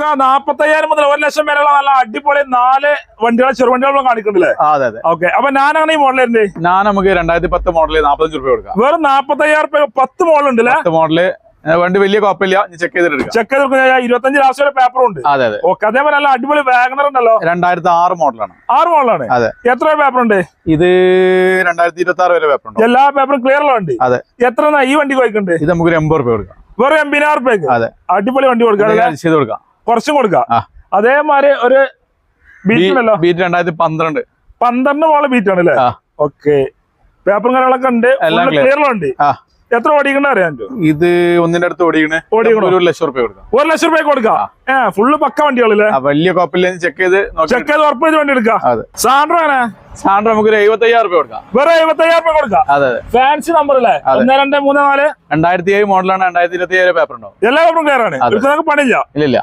45,000 മുതൽ 1,00,000 വരെയുള്ള നല്ല അടിപൊളി 4 വണ്ടികളെ ചെറുവണ്ടികളും കാണിക്കണ്ടല്ലേ? അതെ അതെ. ഓക്കെ, അപ്പൊ ഞാനാണ് ഈ മോഡലിന്റെ നമുക്ക് 2010 മോഡല് 45 രൂപ കൊടുക്കാം. വെറും 45,000 10 മോഡൽ ഉണ്ട്. 10 മോഡല് വണ്ടി വലിയ കുഴപ്പമില്ല, ചെക്ക് ചെയ്തെടുക്കാം. ചെക്ക് ചെയ്ത് 25 ലാസ്റ്റ് വരെ പേപ്പറും ഉണ്ട്. അതെ അതെ. ഓക്കെ, അതേപോലെ നല്ല അടിപൊളി വാഗണർ ഉണ്ടല്ലോ. 2006 മോഡലാണ്. 6 മോഡലാണ്. അതെ. എത്ര പേപ്പർ ഉണ്ട്? ഇത് 2026 വരെ പേപ്പർ ഉണ്ട്. എല്ലാ പേപ്പറും ക്ലിയർ ഉള്ള വണ്ടി. അതെ. എത്ര ഈ വണ്ടി പോയിട്ടുണ്ട്? ഇത് നമുക്ക് 80 രൂപ കൊടുക്കാം. വെറും 80,000 രൂപയ്ക്ക്. അതെ. അടിപൊളി വണ്ടി കൊടുക്കാം. കുറച്ചും കൊടുക്കാം. അതേമാതിരി ഒരു ബീറ്റ് ഉണ്ടല്ലോ. ബീറ്റ് 2012 12 മോഡൽ ബീറ്റ് ആണല്ലേ? ഓക്കെ, പേപ്പറും കാര്യങ്ങളൊക്കെ ഉണ്ട്. ക്ലിയറിലുണ്ട്. എത്ര ഓടിക്കണ്ട അറിയാൻ? ഇത് ഒന്നിന്റെ അടുത്ത് ഓടിക്കണേ. 1,00,000 രൂപ കൊടുക്കാം. 1,00,000 രൂപ കൊടുക്കാം. ഫുള്ള് പക്ക വണ്ടികളല്ലേ? വലിയ കുഴപ്പമില്ല, ചെക്ക് ചെയ്ത് ഉറപ്പ് ചെയ്ത് വണ്ടി എടുക്കാം. സാൻഡ്രോ നമുക്ക് 75,000 രൂപ കൊടുക്കാം. വെറും 75,000 രൂപ കൊടുക്കാം. അതെ. ഫാൻസി നമ്പർ അല്ലേ? 1 2 3 4 2007 മോഡലാണ്. 2027 പേപ്പർ ഉണ്ടോ? എല്ലാ പേപ്പറും ക്ലിയർ ആണ്. പണിയില്ല. ഇല്ല.